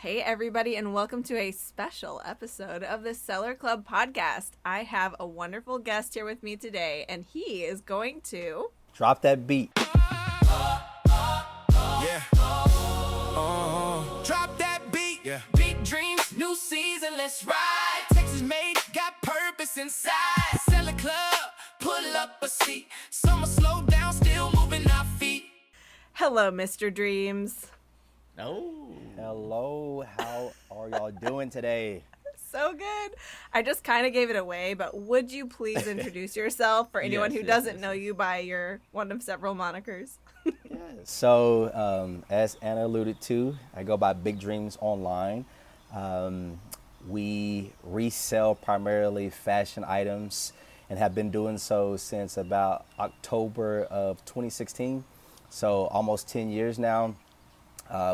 Hey, everybody, and welcome to a special episode of the Seller Club podcast. I have a wonderful guest here with me today, and he is going to drop that beat. Yeah. Drop that beat. Yeah. Big dreams, new season, let's ride. Texas made, got purpose inside. Seller Club, pull up a seat. Summer slow down, still moving our feet. Hello, Mr. Dreams. Oh. Hello, how are y'all doing today? So good. I just kind of gave it away, but would you please introduce yourself for anyone who doesn't know you by your one of several monikers? So, as Anna alluded to, I go by Big Dreams Online. We resell primarily fashion items and have been doing so since about October of 2016. So almost 10 years now.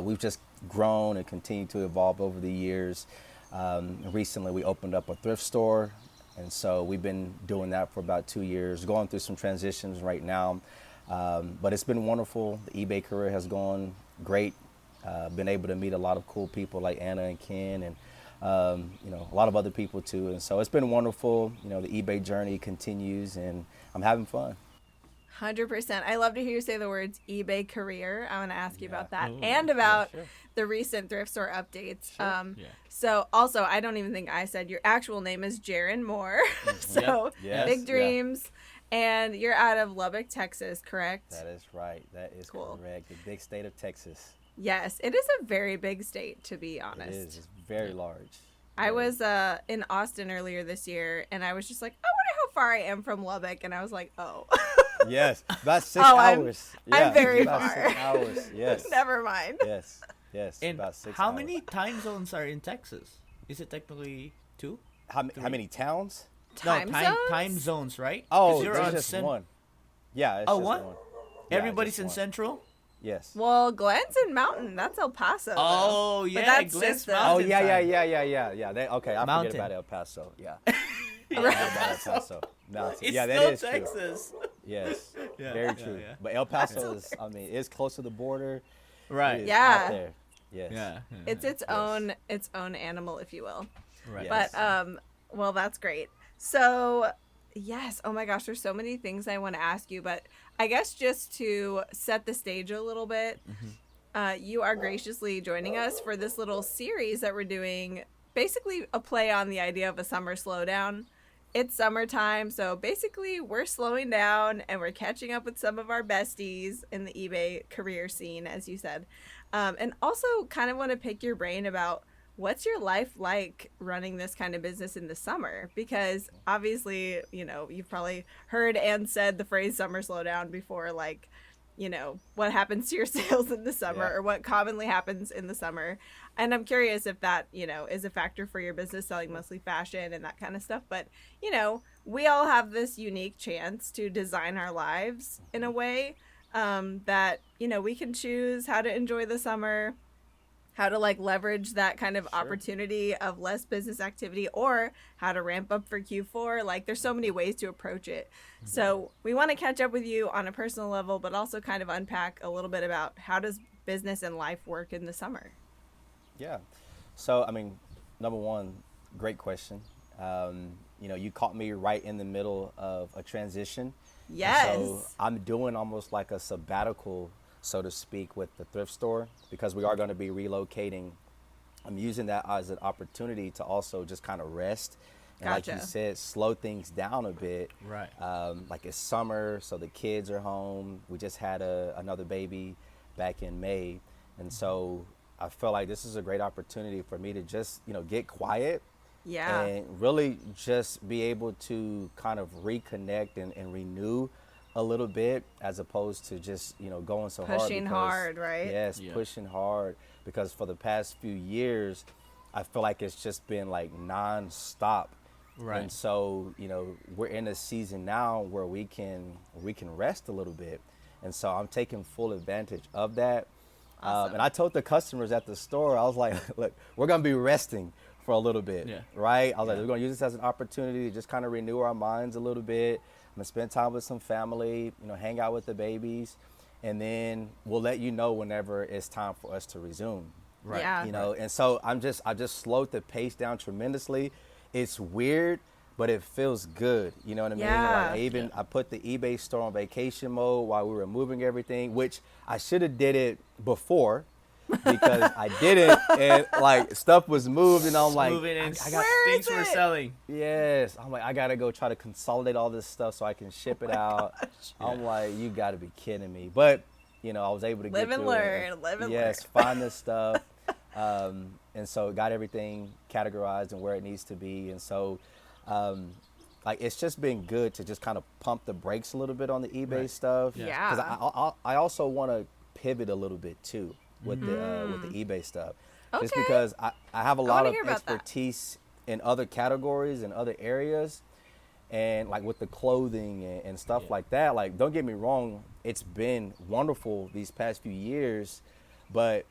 We've just grown and continued to evolve over the years. Recently, we opened up a thrift store, and so we've been doing that for about 2 years, going through some transitions right now. But it's been wonderful. The eBay career has gone great. Been able to meet a lot of cool people like Anna and Ken, and a lot of other people too. And so it's been wonderful. The eBay journey continues, and I'm having fun. 100%. I love to hear you say the words eBay career. I want to ask you about that and about the recent thrift store updates. So also, I don't even think I said your actual name is Gerron Moore. So Big Dreams. And you're out of Lubbock, Texas, correct? That is right. That is correct. The big state of Texas. Yes, it is a very big state, to be honest. It is. It's very large. I was in Austin earlier this year, and I was just like, I wonder how far I am from Lubbock. And I was like, oh. Yes, about 6 hours. I'm very about far. 6 hours. Yes. Never mind. Yes. And about 6 how hours. many time zones are in Texas? Is it technically two? How many towns? Time zones? Time zones, right? Oh, you're there's on just one. Yeah, it's Oh, just one? Yeah, Everybody's just in one. Central? Yes. Well, Glenn's in Mountain. That's El Paso. though. Oh, But yeah. that's Glenn's just the- Oh, Mountain yeah. time. Okay, I Mountain. forget about El Paso. Yeah. Right. About El Paso. Mountain. It's Yeah, that still is true. Texas. Yes. Yeah, Very yeah, true. yeah. But El Paso is close to the border. Right. It is Yeah. out there. Yes. Yeah. It's its own animal, if you will. Right. Yes. But well, that's great. So yes, oh my gosh, there's so many things I want to ask you, but I guess just to set the stage a little bit, you are graciously joining us for this little series that we're doing, basically a play on the idea of a summer slowdown. It's summertime, so basically we're slowing down and we're catching up with some of our besties in the eBay career scene, as you said. And also kind of want to pick your brain about what's your life like running this kind of business in the summer? Because obviously, you've probably heard and said the phrase summer slowdown before, like, what happens to your sales in the summer or what commonly happens in the summer. And I'm curious if that, is a factor for your business, selling mostly fashion and that kind of stuff. But, we all have this unique chance to design our lives in a way that, we can choose how to enjoy the summer, how to leverage that kind of opportunity of less business activity, or how to ramp up for Q4. There's so many ways to approach it. So we want to catch up with you on a personal level, but also kind of unpack a little bit about how does business and life work in the summer? Yeah. So, number one, great question. You caught me right in the middle of a transition. Yes. So I'm doing almost like a sabbatical, so to speak, with the thrift store, because we are going to be relocating. I'm using that as an opportunity to also just kind of rest. And like you said, slow things down a bit. Right. Like it's summer, so the kids are home. We just had another baby back in May. And so I felt like this is a great opportunity for me to just, get quiet. Yeah. And really just be able to kind of reconnect and renew a little bit, as opposed to just, going so hard. Pushing hard, right? Yes, pushing hard. Because for the past few years, I feel like it's just been like nonstop. Right. And so, we're in a season now where we can rest a little bit. And so I'm taking full advantage of that. Awesome. And I told the customers at the store, I was like, look, we're going to be resting for a little bit, right? I was like, we're going to use this as an opportunity to just kind of renew our minds a little bit. I'm going to spend time with some family, hang out with the babies. And then we'll let you know whenever it's time for us to resume, Right. Yeah. You know, and so I just slowed the pace down tremendously. It's weird, but it feels good. You know what I mean? Yeah. Like I put the eBay store on vacation mode while we were moving everything, which I should have did it before because I didn't, and like stuff was moved, and I'm like, Moving and I got Where things is were it? selling. yes. I'm like, I gotta go try to consolidate all this stuff so I can ship it out. gosh. I'm like, you gotta be kidding me. But you know, I was able to Live get and through it. learn, live and yes, learn. find this stuff. And so got everything categorized and where it needs to be. And so, like, it's just been good to just kind of pump the brakes a little bit on the eBay Right. stuff. Yeah. Because I also want to pivot a little bit too with the eBay stuff. Just Okay. because I have a lot wanna of hear about that. expertise in other categories and other areas. And like with the clothing and stuff Yeah. like that, like, don't get me wrong, it's been wonderful these past few years, but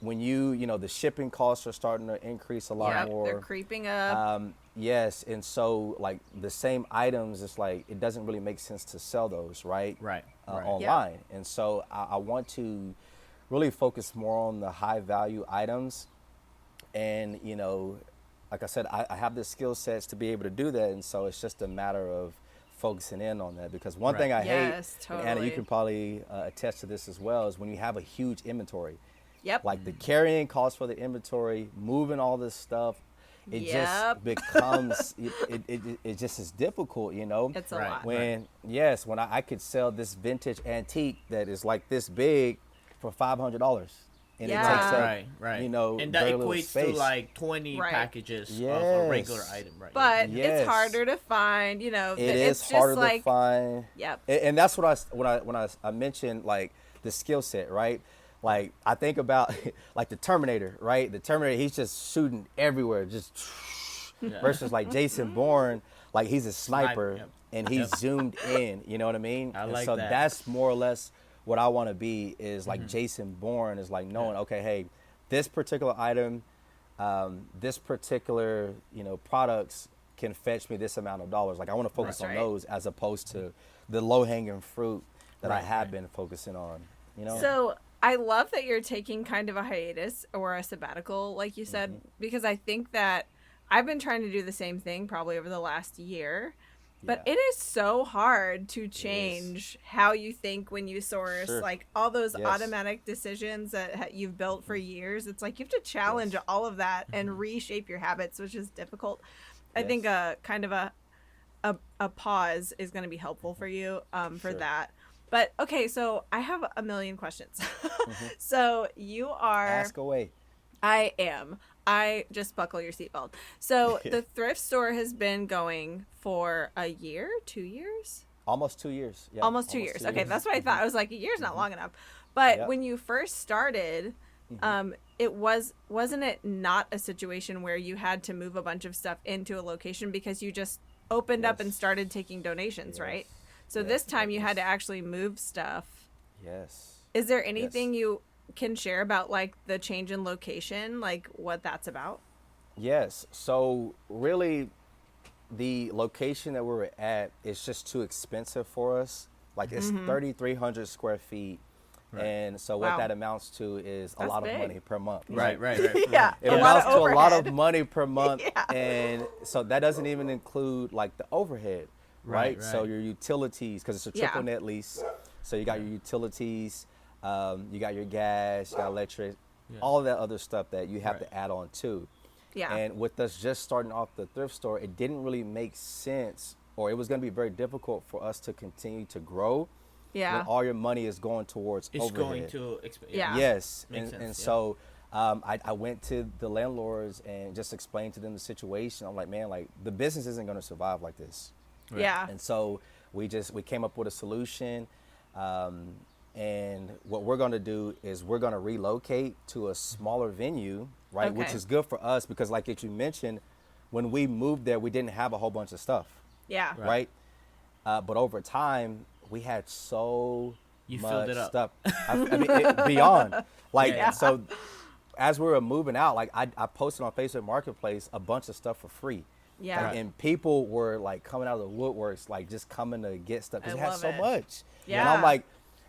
when you know, the shipping costs are starting to increase a lot Yep, more. they're creeping up. Yes, and so like the same items, it's like it doesn't really make sense to sell those, right? Right. Right. Online. And so I want to really focus more on the high value items. And, you know, like I said, I have the skill sets to be able to do that. And so it's just a matter of focusing in on that. Because one Right. thing I Yes, hate, and Anna, you totally. can probably attest to this as well, is when you have a huge inventory. Yep. Like the carrying costs for the inventory, moving all this stuff, it Yep. just becomes, it just is difficult, you know? It's a Right. lot. When I could sell this vintage antique that is like this big for $500, and Yeah. it takes up, Right. Right. you know, and that very little equates to space. like 20 Right. packages of a Yes. regular item. Right. But Yes. it's harder to find, you know. It it's is just harder like, to find. Yep. And that's what I mentioned, like the skill set, right? Like I think about like the Terminator, right? The Terminator, he's just shooting everywhere, just Yeah. versus like Jason Bourne, like he's a sniper Yep. and he's Yep. zoomed in. You know what I mean? I And like so that. that's more or less what I want to be, is like Jason Bourne, is like knowing, okay, hey, this particular item, this particular, you know, products can fetch me this amount of dollars. Like I want to focus Right. on those as opposed to the low hanging fruit that I Right, have right. been focusing on. You know? So I love that you're taking kind of a hiatus or a sabbatical, like you said, because I think that I've been trying to do the same thing probably over the last year. But Yeah. it is so hard to change how you think when you source, Sure. like all those Yes. automatic decisions that you've built for years. It's like you have to challenge all of that and reshape your habits, which is difficult. I Yes. think kind of a pause is going to be helpful for you for Sure. that. But okay, so I have a million questions. So you are. Ask away. I am. I just buckle your seatbelt. So the thrift store has been going for a year, 2 years? Almost 2 years. Yeah, Almost 2 years. Okay, that's what I thought. I was like, a year's not long enough. But Yep. when you first started, wasn't it not a situation where you had to move a bunch of stuff into a location because you just opened up and Yes. started taking donations, Yes. right? So Yes, this time you yes. had to actually move stuff. Yes. Is there anything you can share about like the change in location, like what that's about? Yes. So really, the location that we were at is just too expensive for us. Like it's 3,300 square feet. Right. And so Wow. what that amounts to is a That's lot big. of money per month. Right. Right. Yeah, It a lot amounts of to a lot of overhead. money per month. Yeah. And so that doesn't even include like the overhead, right? Right, So right. your utilities, because it's a Yeah. triple net lease. So you got your utilities, you got your gas, you got electric, Yeah. all of that other stuff that you have Right. to add on to. Yeah. And with us just starting off the thrift store, it didn't really make sense, or it was going to be very difficult for us to continue to grow Yeah. when all your money is going towards It's overhead. going to Yeah. Yes, Makes and sense, yeah. so I went to the landlords and just explained to them the situation. I'm like, man, like the business isn't going to survive like this. Yeah. And so we came up with a solution. And what we're going to do is we're going to relocate to a smaller venue, right? Which Okay. is good for us because, like you mentioned, when we moved there, we didn't have a whole bunch of stuff, Yeah. right? But over time, we had so You much filled it up. stuff. I mean, beyond. Like, Yeah. so as we were moving out, like I posted on Facebook Marketplace a bunch of stuff for free. Yeah. Like, and people were like coming out of the woodworks, like just coming to get stuff because I it had love so it. much. And Yeah. I'm like,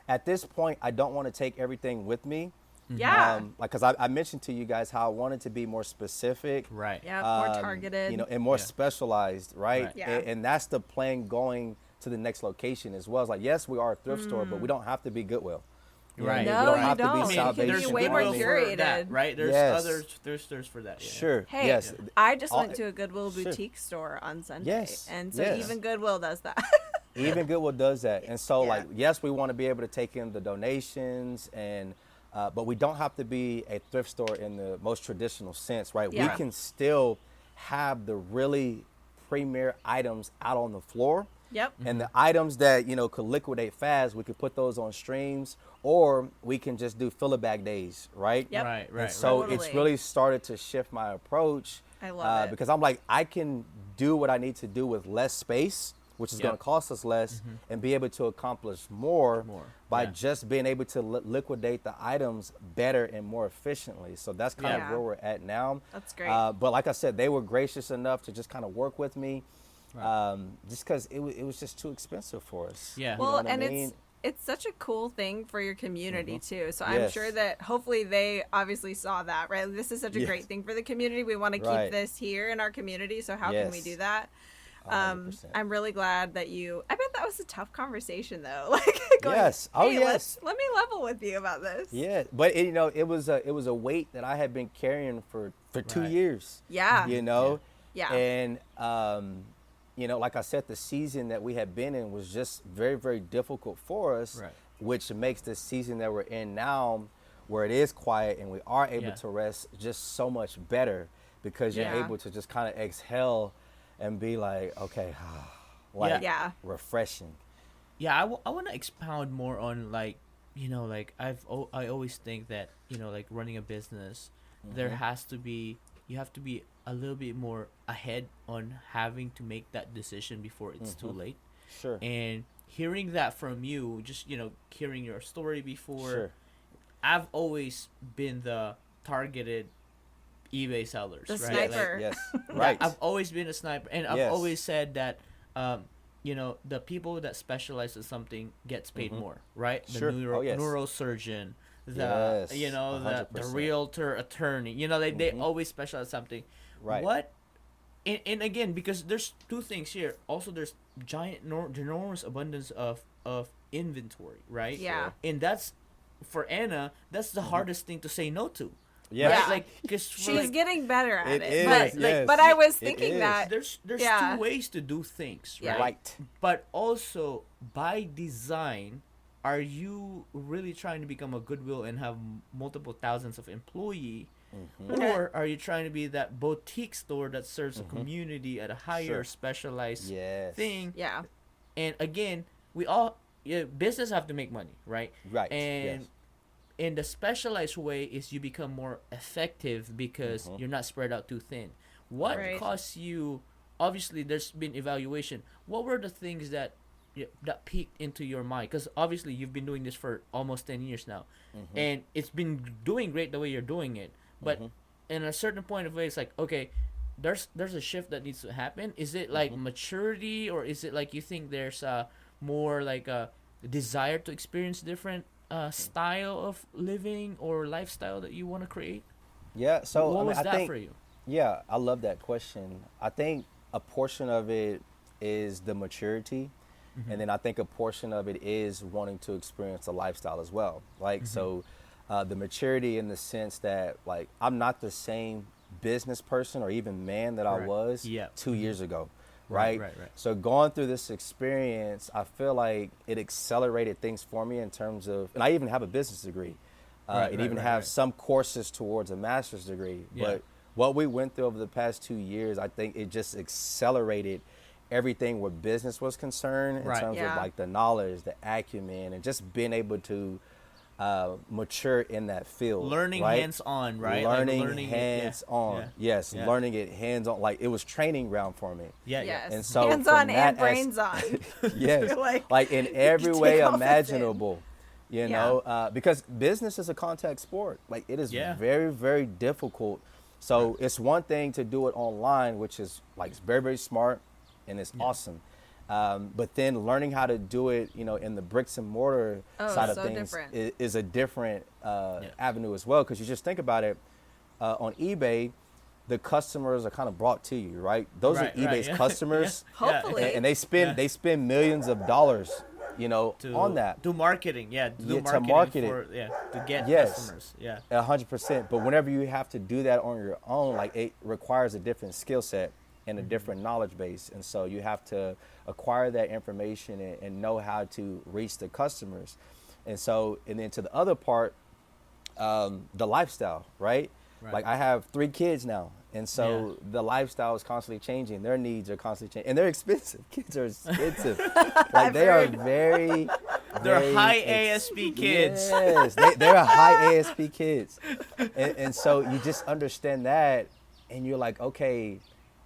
at this point, I don't want to take everything with me. Yeah. Like, because I mentioned to you guys how I wanted to be more specific. Right. Yeah, more targeted. You know, and more Yeah. specialized, right? Right. Yeah. And that's the plan going to the next location as well. It's like, yes, we are a thrift store, but we don't have to be Goodwill. You know what I Right. mean? No, we don't you have don't. to I be mean, Salvation. it can There's be way more Goodwill for that, curated. right? There's Yes. other thrift stores for that. Yeah. Sure. Hey, Yes. I just All- went to a Goodwill Sure. boutique store on Sunday. Yes. And so Yes. even Goodwill does that. Even Goodwill does that. And so, Yeah. like, yes, we want to be able to take in the donations, and but we don't have to be a thrift store in the most traditional sense, right? Yeah. We can still have the really premier items out on the floor. Yep. And the items that, you know, could liquidate fast, we could put those on streams, or we can just do filler bag days, right? Yep. Right. And Right. so Totally. it's really started to shift my approach. I love it. Because I'm like, I can do what I need to do with less space, which is Yep. going to cost us less, and be able to accomplish more, by yeah. just being able to liquidate the items better and more efficiently. So that's kind Yeah. of where we're at now. That's great. But like I said, they were gracious enough to just kind of work with me, Right. just because it was just too expensive for us. Yeah. You know Well, what I and mean? it's such a cool thing for your community too. So I'm Yes. sure that hopefully they obviously saw that, right? This is such a Yes. great thing for the community. We want to keep Right. this here in our community. So how can we Yes. do that? 100%. I'm really glad that I bet that was a tough conversation though. Like going, Yes. Oh, hey, yes. let me level with you about this. Yeah, but you know, it was a weight that I had been carrying for 2 Right. years. Yeah. You know, Yeah. and you know, like I said, the season that we had been in was just very, very difficult for us, Right. which makes the season that we're in now, where it is quiet and we are able Yeah. to rest, just so much better, because you're Yeah. able to just kind of exhale and be like, okay, like Yeah. refreshing. Yeah, I want to expound more on, like, you know, like I always think that, you know, like running a business, there has to be, you have to be a little bit more ahead on having to make that decision before it's too late. Sure. And hearing that from you, just, you know, hearing your story before, Sure. I've always been the targeted eBay sellers, The right? sniper. Like, Yes. yeah, Right. I've always been a sniper, and I've Yes. always said that, you know, the people that specialize in something gets paid more, right? The Sure. Oh, yes. neurosurgeon, the Yes, you know, the 100%. realtor, attorney, you know, they always specialize in something. Right. What? And again, because there's two things here. Also, there's enormous abundance of inventory, right? Yeah. And that's, for Anna, that's the hardest thing to say no to. Yes. Yeah. Right? Like, because She's getting better at It it. is, But, yes. but I was It thinking is. that there's Yeah. two ways to do things, Yeah. right? Right. But also, by design, are you really trying to become a Goodwill and have multiple thousands of employee, or are you trying to be that boutique store that serves a community at a higher Sure. specialized Yes. thing? yeah. And again, business have to make money, right? Right. And Yes. in the specialized way is you become more effective because you're not spread out too thin. What Right. costs you? Obviously, there's been evaluation. What were the things that that peaked into your mind? Because obviously, you've been doing this for almost 10 years now, and it's been doing great the way you're doing it. But in a certain point of way, it's like, okay, there's a shift that needs to happen. Is it like maturity, or is it like you think there's a more like a desire to experience different style of living or lifestyle that you want to create? Yeah. So What I mean, was I that think, for you? Yeah, I love that question. I think a portion of it is the maturity, and then I think a portion of it is wanting to experience a lifestyle as well. Like so, the maturity in the sense that, like, I'm not the same business person or even man that I Right. was Yeah. 2 years ago. Right, Right? right. So going through this experience, I feel like it accelerated things for me in terms of, and I even have a business degree, Right, and right, even right, have right. some courses towards a master's degree. Yeah. But what we went through over the past 2 years, I think it just accelerated everything where business was concerned in Right. terms Yeah. of like the knowledge, the acumen, and just being able to mature in that field. Learning right? hands-on, right? Like Learning, learning it, yeah. hands-on. Yeah. Yes, Yeah. learning it hands-on. Like, it was training ground for me. Yeah, Yes. And so hands from on that and brains on. Yes, You're like, like in every take way all this in. imaginable, you know, because business is a contact sport. Like, it is Yeah. very, very difficult. So it's one thing to do it online, which is like very, very smart and it's awesome. But then learning how to do it, in the bricks and mortar side of so things different. is a different avenue as well. Because you just think about it, on eBay, the customers are kind of brought to you, right? Those are eBay's customers, Hopefully. and they spend millions of dollars, on that. Do marketing, do to marketing market it. to get Yes. customers, 100%. But whenever you have to do that on your own, like, it requires a different skill set and a different knowledge base. And so you have to acquire that information and know how to reach the customers. And then to the other part, the lifestyle, right? Like, I have 3 kids now. And so the lifestyle is constantly changing. Their needs are constantly changing. And they're expensive. Kids are expensive. Like, they are very, they're very high ASP kids. Yes, they're a high ASP kids. And so you just understand that, and you're like, okay,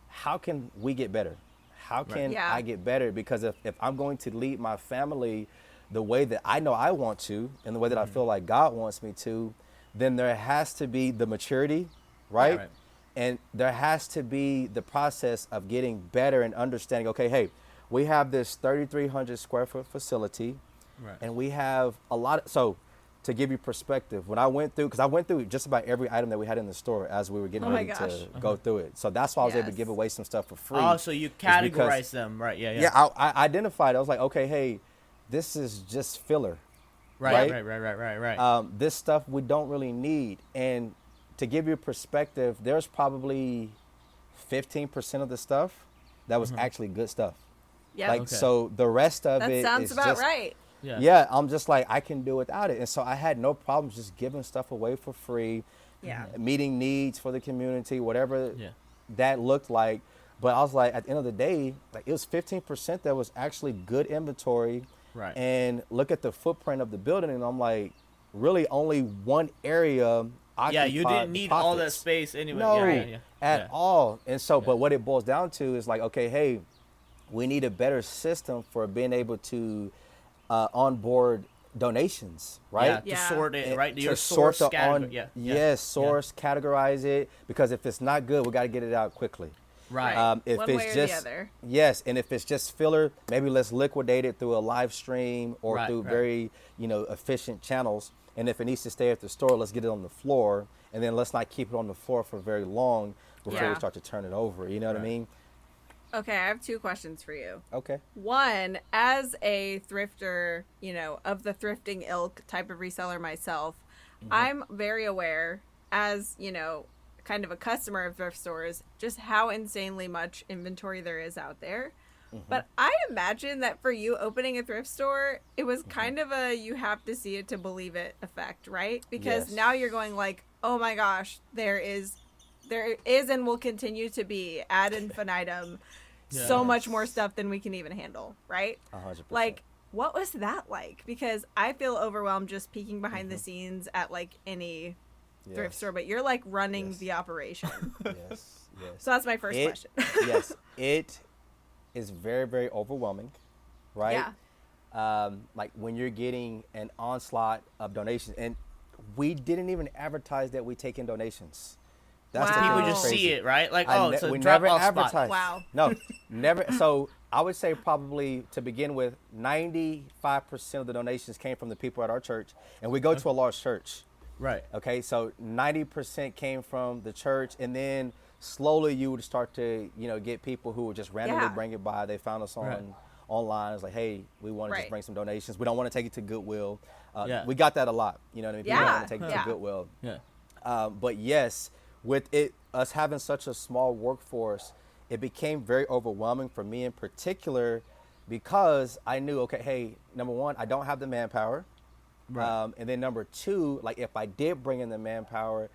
how can we get better? How can I get better? Because if I'm going to lead my family the way that I know I want to, and the way that I feel like God wants me to, then there has to be the maturity, right? Right. And there has to be the process of getting better and understanding, okay, hey, we have this 3,300 square foot facility, and we have a lot so to give you perspective, when I went through just about every item that we had in the store as we were getting ready to go through it. So that's why I was able to give away some stuff for free. Oh, so you categorize them, right? Yeah, I identified. I was like, okay, hey, this is just filler. Right. This stuff we don't really need. And to give you perspective, there's probably 15% of the stuff that was actually good stuff. Yeah. So the rest of that it sounds is about just, right. Yeah, I'm just like, I can do without it. And so I had no problems just giving stuff away for free, meeting needs for the community, whatever that looked like. But I was like, at the end of the day, like, it was 15% that was actually good inventory. Right. And look at the footprint of the building, and I'm like, really only one area occupied you didn't need all that space anyway. No, at all. And so, but what it boils down to is like, okay, hey, we need a better system for being able to onboard donations, right? To sort it, right? To Your sort source source, categorize it, because if it's not good, we got to get it out quickly. Right. If one it's way or just the other. yes, and if it's just filler, maybe let's liquidate it through a live stream or through very efficient channels. And if it needs to stay at the store, let's get it on the floor, and then let's not keep it on the floor for very long before we start to turn it over. You know what I mean? Okay, I have 2 questions for you. Okay. One, as a thrifter, of the thrifting ilk type of reseller myself, I'm very aware, as, kind of a customer of thrift stores, just how insanely much inventory there is out there. But I imagine that for you opening a thrift store, it was kind of a you have to see it to believe it effect, right? Because now you're going like, oh my gosh, there is and will continue to be ad infinitum so much more stuff than we can even handle, right? 100%. Like, what was that like? Because I feel overwhelmed just peeking behind the scenes at like any thrift store, but you're like running the operation. Yes. So that's my first question. Yes, it is very, very overwhelming, right? Yeah. Like when you're getting an onslaught of donations, and we didn't even advertise that we take in donations. That's the Wow. thing People that's just crazy. see it, right? Like, it's a we drop never off advertised. spot. Wow. No, never. So I would say probably to begin with, 95% of the donations came from the people at our church, and we go to a large church. Right. Okay, so 90% came from the church, and then slowly you would start to, get people who would just randomly bring it by. They found us online. It's like, hey, we want to just bring some donations. We don't want to take it to Goodwill. We got that a lot. You know what I mean? People don't want to take it to Goodwill. Yeah. But yes, with us having such a small workforce, it became very overwhelming for me in particular, because I knew, okay, hey, number one, I don't have the manpower. Right. And then number 2, like if I did bring in the manpower,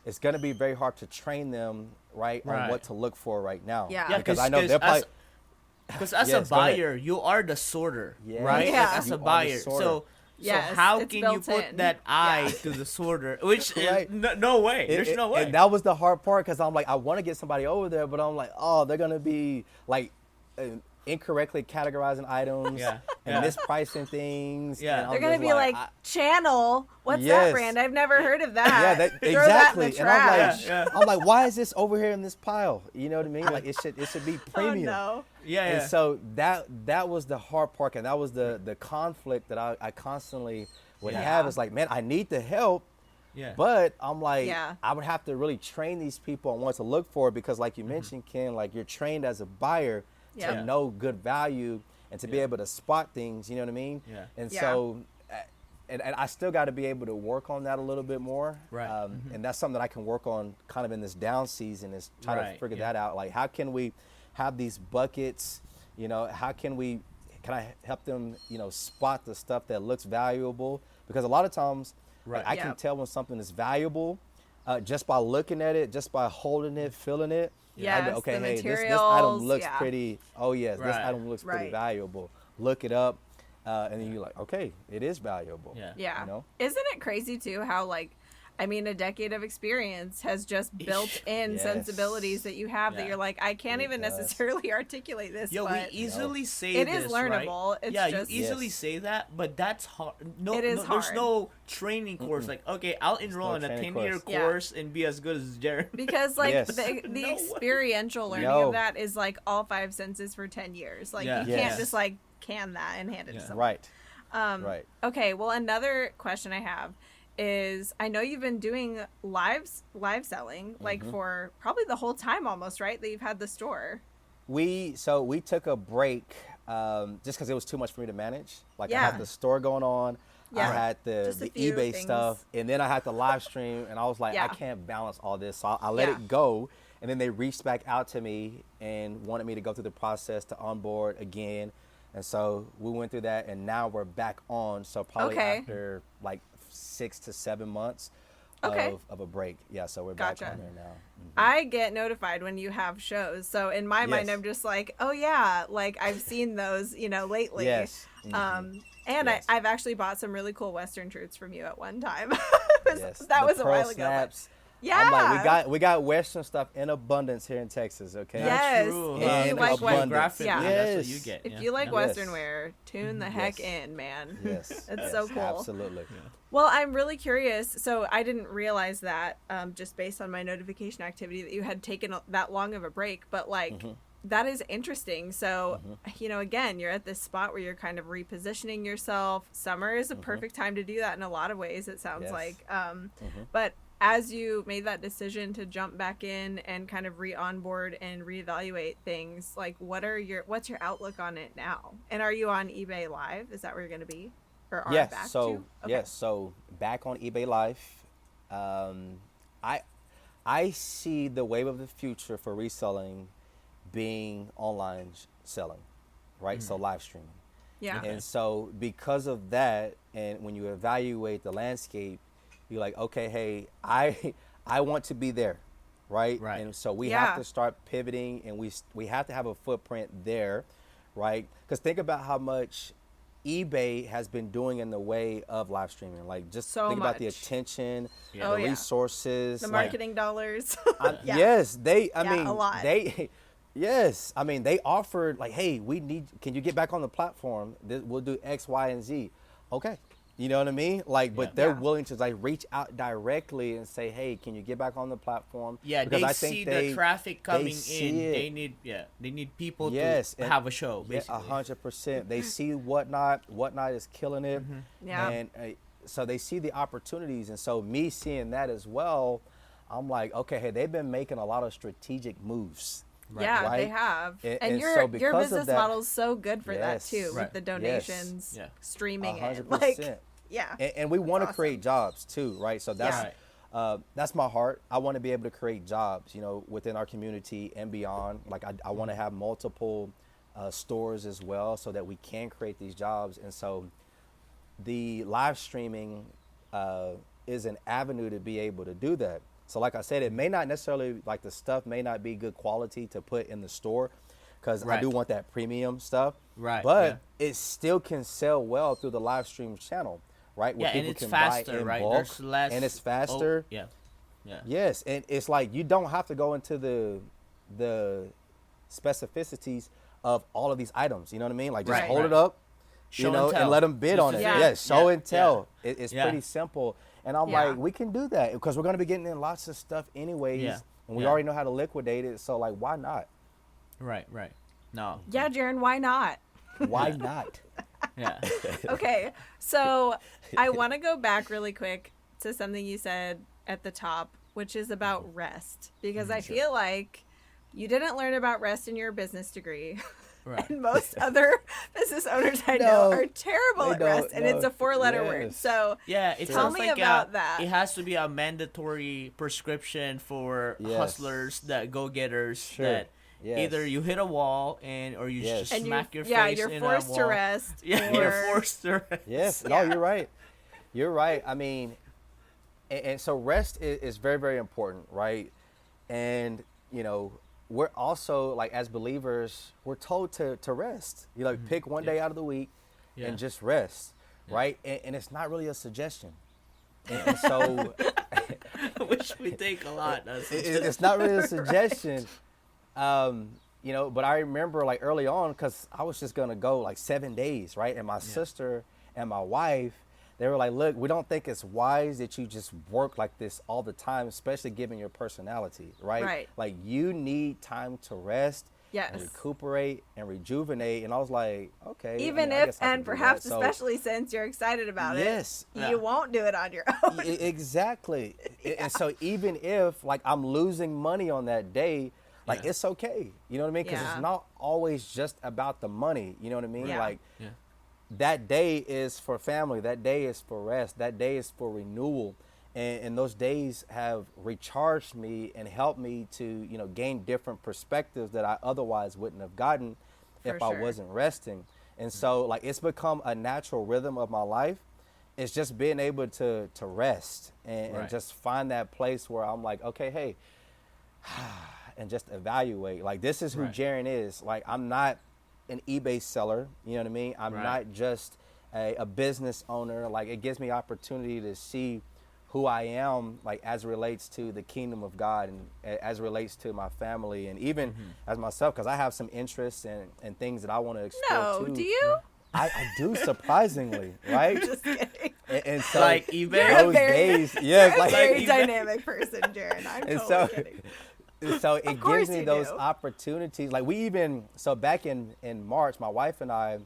it's going to be very hard to train them on what to look for right now. Yeah. Because I know they're probably... Because as a buyer, you are the sorter, right? Yeah. Like, as You a are the buyer. sorter. So Yes, how it's can you built put in. that eye to the sorter? Which Right. no way. There's no way. And that was the hard part, because I'm like, I want to get somebody over there, but I'm like, oh, they're going to be like incorrectly categorizing items Yeah. and mispricing things. Yeah. and I'm They're gonna just be like, Channel. What's that Yes. brand? I've never heard of that. yeah, that, Throw exactly. that in the And I'm like, trash. Yeah. I'm like, why is this over here in this pile? You know what I mean? Like it should be Oh premium. no. Yeah. And so that was the hard part, and that was the conflict that I constantly would have. Is like, man, I need the help, Yeah. but I'm like, Yeah. I would have to really train these people on what to look for, because like you mentioned, Ken, like you're trained as a buyer Yeah. to know good value and to be able to spot things. You know what I mean? Yeah. And Yeah. so. And I still got to be able to work on that a little bit more. Right. And that's something that I can work on kind of in this down season, is try to Right, figure yeah. that out. Like, how can we have these buckets? You know, can I help them, spot the stuff that looks valuable? Because a lot of times, Right. I can Yep. tell when something is valuable just by looking at it, just by holding it, feeling it. Yes, I'd be, okay, the hey, this item materials, looks yeah. pretty. Oh yes, this Right. item looks pretty Right. valuable. Look it up, and then you're like, okay, it is valuable. Yeah. Yeah. You know? Isn't it crazy too how a decade of experience has just built in Yes. sensibilities that you have that Yeah. you're like, I can't It even does. necessarily articulate this. Yo, we but easily say It this, is learnable. right? It's yeah, just- you easily Yes. say that, but that's hard. No, It is no, there's hard. no training course. Like, okay, I'll enroll no in a training 10-year course. Yeah. course and be as good as Gerron. because like Yes. the No way. experiential learning No. of that is like all five senses for 10 years. Like Yeah. you Yes. can't just like can that and hand it to Yeah. someone. Right. Right. Okay, well, another question I have is I know you've been doing live selling like for probably the whole time almost, right? That you've had the store. We took a break just because it was too much for me to manage. Like I Yeah. had the store going on, Yeah. I had Just a the few eBay things. stuff, and then I had the live stream, and I was like, Yeah. I can't balance all this, so I let Yeah. it go. And then they reached back out to me and wanted me to go through the process to onboard again. And so we went through that, and now we're back on. So probably Okay. after like 6 to 7 months Okay. of a break. Yeah, so we're Gotcha. back on there now. I get notified when you have shows. So in my mind, Yes. I'm just like, oh yeah, like I've seen those, lately. Yes. And Yes. I've actually bought some really cool Western truths from you at one time. Yes. That The was a pearl while ago. but- snaps. Yeah. I'm like, we got Western stuff in abundance here in Texas, okay? Yes. True. If And you like abundance. Geographic, Yeah. that's what Yes. you get. If yeah. you like yeah. Western Yes. wear, tune the heck Yes. in, man. Yes. It's yes, so cool. Absolutely. Well, I'm really curious. So I didn't realize that just based on my notification activity that you had taken that long of a break, but like that is interesting. So, again, you're at this spot where you're kind of repositioning yourself. Summer is a perfect time to do that in a lot of ways, it sounds Yes. like. But as you made that decision to jump back in and kind of re-onboard and reevaluate things, like what's your outlook on it now? And are you on eBay Live? Is that where you're going to be? Or are Yes. back So to? Okay. yes. So back on eBay Live, I see the wave of the future for reselling being online selling, right? So live streaming. Yeah. And so because of that, and when you evaluate the landscape, you're like, okay, hey, I want to be there, right? Right. And so we Yeah. have to start pivoting, and we have to have a footprint there, right? Because think about how much eBay has been doing in the way of live streaming. Like, just So think about the much. attention, Yeah. Oh, the yeah. resources, The like, marketing dollars. Yeah. Yes, I Yeah, mean, a lot. yes, I mean, they offered like, hey, can you get back on the platform? We'll do X, Y, and Z. Okay. You know what I mean? Like, but they're Yeah. willing to like reach out directly and say, hey, can you get back on the platform? Yeah, Because they I think see they- the traffic coming see in. it. They need people Yes, to and- have a show. Yeah, Basically, 100%. They see whatnot is killing it, Yeah. and so they see the opportunities, and so me seeing that as well, I'm like, okay, hey, they've been making a lot of strategic moves. Yeah, they right? have. And And so your because of business that- model's so good for that Yes. too, Right. with the Yes. donations, Yeah. streaming it. 100%. Like, yeah. And we want to awesome. create jobs too, right? So Yeah. that's my heart. I want to be able to create jobs, within our community and beyond. Like I want to have multiple stores as well, so that we can create these jobs. And so the live streaming is an avenue to be able to do that. So like I said, it may not necessarily, like the stuff may not be good quality to put in the store, because I Right. do want that premium stuff. Right, But it still can sell well through the live stream channel, right? Yeah, and it's faster, right? There's less. and it's faster. Yeah. Yeah. Yes, and it's like you don't have to go into the specificities of all of these items. You know what I mean? Like just Right. hold Right. it up, Show you know, and tell. and let them bid Just on to it. see. Yeah, show Yeah. and tell. It's Yeah. pretty simple. And I'm Yeah. like, we can do that because we're going to be getting in lots of stuff anyways. Yeah. And we Yeah. already know how to liquidate it. So, like, why not? Right. No. Yeah, Gerron, why not? Why not? Yeah. Okay, so I want to go back really quick to something you said at the top, which is about rest, because I feel like you didn't learn about rest in your business degree. Right. And most other business owners I know No, are terrible they at rest, don't, and it's no. a 4-letter word. Yes. So Yeah, it Tell sounds me like about that. It has to be a mandatory prescription for Yes. hustlers, that go-getters, Sure. that Yes. either you hit a wall or you Yes. just and smack your yeah, face you're in forced a to wall. rest. Yeah, or- you're forced to rest. Yes. Yeah. No, you're right. You're right. I mean, and so rest is very, very important, right? And, you know, we're also, like, as believers, we're told to rest. You like pick one day out of the week Yeah. and just rest, right? And it's not really a suggestion. And so Which we think a lot. it's not really a suggestion. You know, but I remember like early on, because I was just gonna go like 7 days, right? And my sister and my wife, they were like, "Look, we don't think it's wise that you just work like this all the time, especially given your personality, right? Right. Like you need time to rest, Yes. and recuperate and rejuvenate." And I was like, "Okay." Even I if, guess I can and do perhaps that. So- especially since you're excited about Yes. it, Yeah. you won't do it on your own. Exactly. And so even if like I'm losing money on that day, like Yeah. it's okay. You know what I mean? Because Yeah. it's not always just about the money. You know what I mean? Yeah. Like Yeah. that day is for family. That day is for rest. That day is for renewal. And those days have recharged me and helped me to, you know, gain different perspectives that I otherwise wouldn't have gotten if For I sure. wasn't resting. And so like it's become a natural rhythm of my life. It's just being able to rest and Right. just find that place where I'm like, okay, hey, and just evaluate. Like this is who Right. Gerron is. Like I'm not an eBay seller. You know what I mean? I'm Right. not just a business owner. Like it gives me opportunity to see who I am, like as it relates to the kingdom of God and as it relates to my family and even Mm-hmm. as myself, because I have some interests and things that I want to explore No, too. do you? I do, surprisingly, right? Just kidding. And so Like eBay? You're a those very- days, yes, You're a like very eBay. dynamic person, Gerron. I'm and totally so kidding. and so it course gives me you those do. opportunities. Like we even so back in March, my wife and I,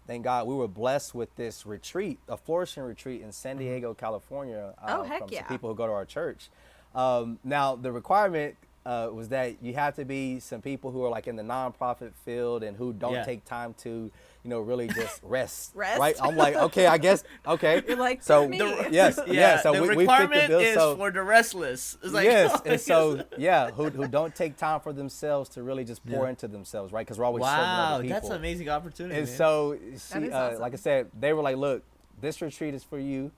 thank God, we were blessed with this retreat, a flourishing retreat in San Diego, California. Oh, heck from yeah. some people who go to our church. Now the requirement was that you have to be some people who are like in the nonprofit field and who don't Yeah. take time to, you know, really just rest. Rest? Right? I'm like, okay, I guess, okay. You're like, so me. yes, yeah. So the we fit the requirement bill. is So for the restless. It's like, yes, and so yeah, who don't take time for themselves to really just pour Yeah. into themselves, right? Because we're always serving wow, other people. that's an amazing opportunity. And man. so That she, is awesome. like I said, they were like, "Look, this retreat is for you.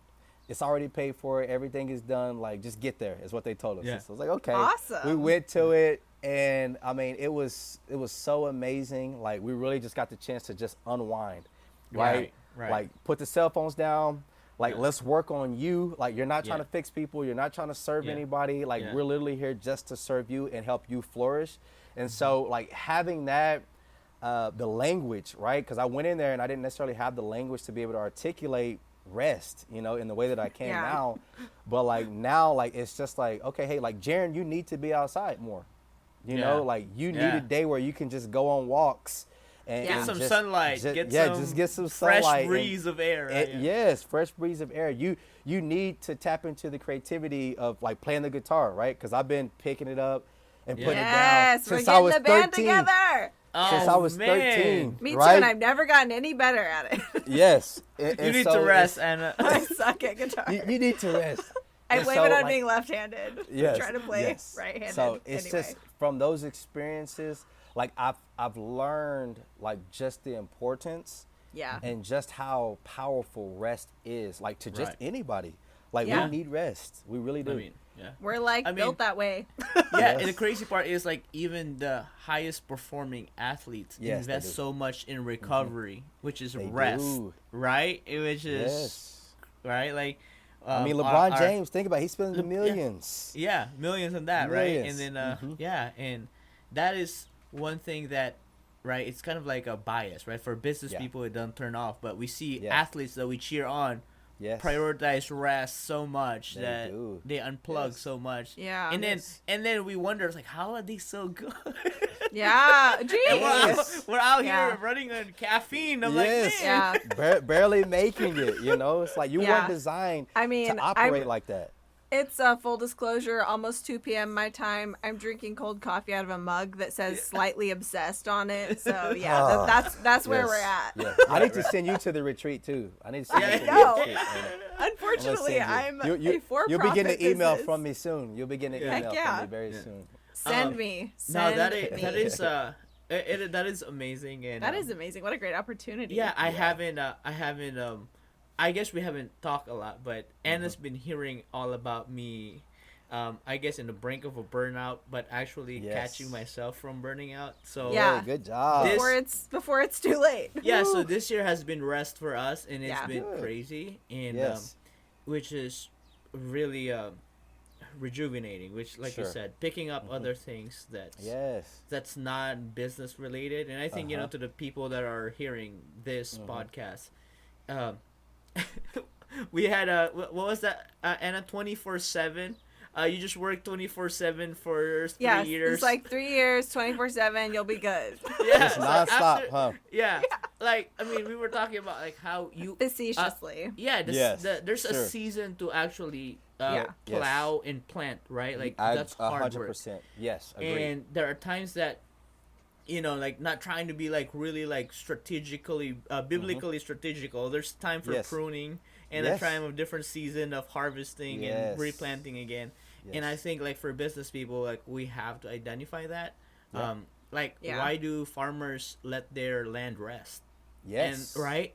It's already paid for. Everything is done. Like, just get there." Is what they told us. Yeah. So I was like, "Okay." Awesome. We went to it, and I mean, it was so amazing. Like, we really just got the chance to just unwind, right? Right. Like, put the cell phones down. Like, Yeah. let's work on you. Like, you're not trying Yeah. to fix people. You're not trying to serve Yeah. anybody. Like, Yeah. we're literally here just to serve you and help you flourish. And Mm-hmm. so, like, having that, the language, right? Because I went in there and I didn't necessarily have the language to be able to articulate rest, you know, in the way that I can Yeah. now. But like now, like it's just like, okay, hey, like Gerron, you need to be outside more. You know, Yeah. like you need Yeah. a day where you can just go on walks and Get and some just- sunlight. just- Get just get some fresh sunlight and- breeze of air. and- yeah. Yes, fresh breeze of air. You need to tap into the creativity of like playing the guitar, right? Because I've been picking it up and putting it down Yes, we're since I getting was the band 13. together. Since Oh, I was man. 13. Me too, right? and I've never gotten any better at it. Yes. You And need so to rest, it's- Anna. I suck at guitar. You need to rest. I And blame so, it on like- being left-handed. Yes, Trying to play yes. right-handed. So it's anyway. just from those experiences, like I've learned like just the importance Yeah. and just how powerful rest is, like to just Right. anybody. Like Yeah. we need rest. We really do. I mean, yeah. We're like I mean- built that way. Yeah, Yes. and the crazy part is like even the highest performing athletes Yes, they invest do. so much in recovery, which is They rest, do. right? Which is Yes. right, like I mean, our- LeBron James. Think about it, he spends the Yeah. millions. Yeah, millions on that, right? And Millions. then Mhm. yeah, and that is one thing that right? It's kind of like a bias, right? For business Yeah. people, it doesn't turn off, but we see Yeah. athletes that we cheer on Yes. prioritize rest so much They that do. they unplug Yes. so much. Yeah. And then Yes. we wonder, it's like, how are they so good? Yeah. And Jeez. we're out Yeah. here running on caffeine. I'm Yes. like, man. Yeah. Barely making it, you know? It's like you Yeah. weren't designed I mean, to operate like that. It's full disclosure, almost 2 p.m. my time. I'm drinking cold coffee out of a mug that says "slightly obsessed" on it. So yeah, Oh, that's where yes. we're at. Yeah. I need to send you to the retreat too. I need to send Yeah, you to no. the retreat. Unfortunately, I'm a You'll for-profit be getting an email business. from me soon. You'll be getting an Heck email yeah. from me very soon. Send me. No, Send that me. is that is amazing. And That is amazing. What a great opportunity. yeah, I haven't I guess we haven't talked a lot, but Anna's been hearing all about me. I guess in the brink of a burnout, but actually Yes. catching myself from burning out. So Yeah. Hey, good job. Before it's too late. yeah, so this year has been rest for us, and it's Yeah. been Good. crazy, and Yes. which is really rejuvenating. Which, like you Sure. said, picking up other things Yes. that's not business related, and I think Uh-huh. to the people that are hearing this podcast, we had what was that, Anna, 24/7. You just work 24/7 for 3 Yes, years. it's like 3 years, 24/7. You'll be good. yeah, It's so nonstop, after- huh? Yeah, like I mean, we were talking about like how you Facetiously. yeah, Yes, there's a sure. season to actually Yeah. plow and plant, right? Like I that's hard work. 100%. Yes, agreed. And there are times that like not trying to be like really like strategically biblically strategical. There's time for Yes. pruning and Yes. a time of different season of harvesting Yes. and replanting again. Yes. And I think like for business people, like we have to identify that. Yeah. Like Yeah. why do farmers let their land rest? Yes. And right?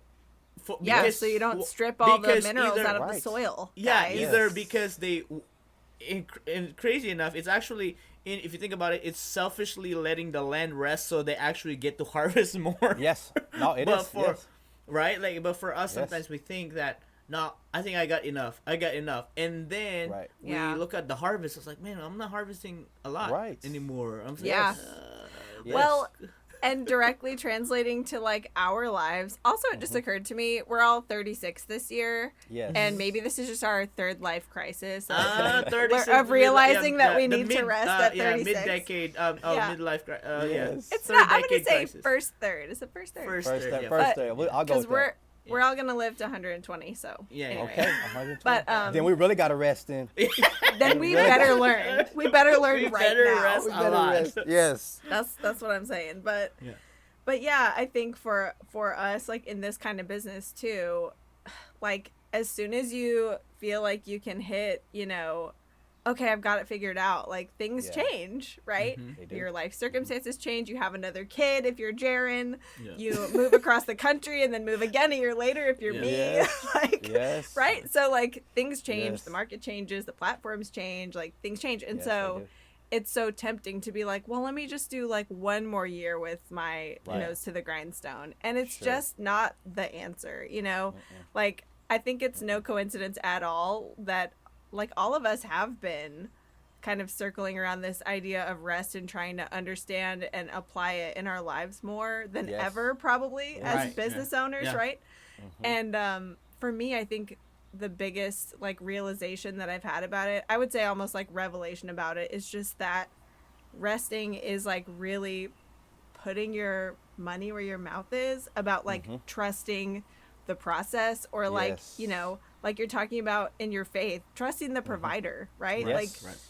Yeah, Because- so you don't strip all the because minerals either- out of the Right. soil. Yeah, guys. either Yes. because they, and crazy enough, it's actually, if you think about it, it's selfishly letting the land rest so they actually get to harvest more. Yes. No, it But is. for Yes. right, like, but for us, Yes. sometimes we think that no, I think I got enough, and then Right. we Yeah. look at the harvest. It's like, man, I'm not harvesting a lot Right. anymore. I'm Yeah. Yes. Well, and directly translating to like our lives. Also, it just occurred to me we're all 36 this year, Yes. and maybe this is just our third life crisis 36, of realizing that we the need to rest at 36. mid-decade, Yeah. midlife, Yes. It's third not. I'm gonna decade say crisis. first third. Is it first third? First First, third, yeah. first But- day. I'll go Because with we're all gonna live to 120. So Yeah, yeah. anyway. that. Okay. 120. But then we really got to rest then. then we Really? better learn. We better learn We right better now. rest. We a better lot. rest. Yes. That's what I'm saying. But Yeah. but yeah, I think for us, like in this kind of business too, like as soon as you feel like you can hit, okay, I've got it figured out, like things Yeah. change, right? They do. Your life circumstances change. You have another kid if you're Gerron. Yeah. You move across the country and then move again a year later if you're Yeah. me. Yes. like Yes. right? So like things change, Yes. the market changes, the platforms change, like things change. And Yes, so they do. it's so tempting to be like, well, let me just do like one more year with my Right. nose to the grindstone. And it's Sure. just not the answer, Like, I think it's no coincidence at all that like all of us have been kind of circling around this idea of rest and trying to understand and apply it in our lives more than Yes. ever, probably as Right, business owners, Yeah. right? And for me, I think the biggest like realization that I've had about it, I would say almost like revelation about it, is just that resting is like really putting your money where your mouth is, about like trusting the process, or like Yes. like you're talking about in your faith, trusting the provider, right? Yes. Like Right.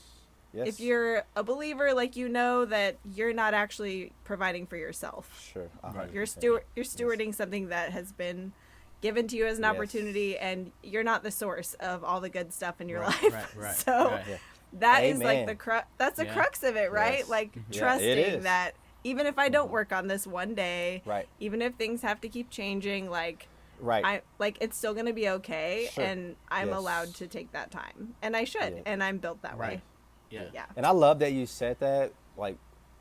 Yes. if you're a believer, like that you're not actually providing for yourself. Sure. 100%. You're stewarding something that has been given to you as an Yes. opportunity, and you're not the source of all the good stuff in your Right, life. right, So right. Yeah. that is like Amen. the crux. That's the Yeah. crux of it, right? Yes. Like Yeah, it trusting is. that even if I don't work on this one day, Right. even if things have to keep changing, like Right. I like it's still gonna be okay, Sure. and I'm Yes. allowed to take that time, and I should, Yeah. and I'm built that way. Right. Yeah. Yeah. And I love that you said that. Like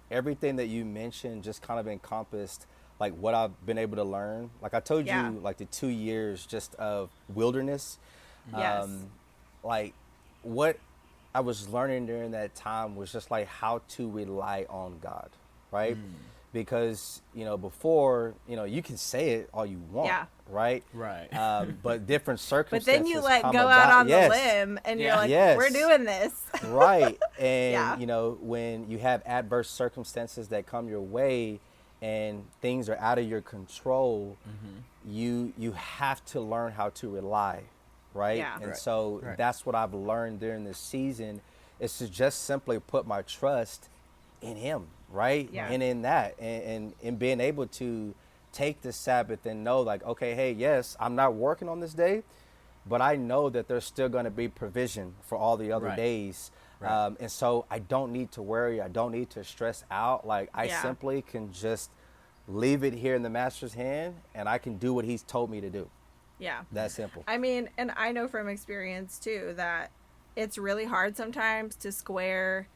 everything that you mentioned just kind of encompassed like what I've been able to learn. Like I told Yeah. you, like the 2 years just of wilderness. Yes. Like what I was learning during that time was just like how to rely on God, right? because before you can say it all you want, Yeah. right? Right. But different But circumstances. then you come go about. out on Yes. the limb and you're Yeah. like, Yes. we're doing this. Right. And Yeah. when you have adverse circumstances that come your way and things are out of your control, you have to learn how to rely, right? Yeah. And Right. so Right. that's what I've learned during this season, is to just simply put my trust in him, right? Yeah. And in that, and being able to take the Sabbath and know, like, okay, hey, yes, I'm not working on this day, but I know that there's still going to be provision for all the other Right. days. Right. And so I don't need to worry. I don't need to stress out. Like, I Yeah. simply can just leave it here in the master's hand, and I can do what he's told me to do. Yeah. That simple. I mean, and I know from experience too that it's really hard sometimes to square,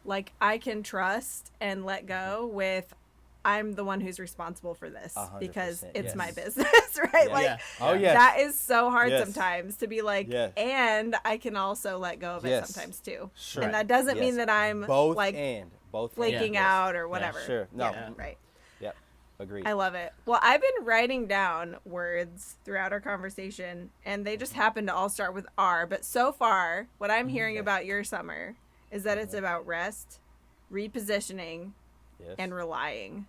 like, I can trust and let go with, I'm the one who's responsible for this 100%, because it's yes. my business, right? Yeah. Like, Yeah. Oh, yes. that is so hard Yes. sometimes to be like, Yes. and I can also let go of it Yes. sometimes too. Sure. And that doesn't Yes. mean that I'm both like both flaking yes. out or whatever. Sure. No. Yeah, right. Yep. Agreed. I love it. Well, I've been writing down words throughout our conversation, and they just happen to all start with R. But so far, what I'm hearing about your summer is that it's about rest, repositioning, Yes. and relying.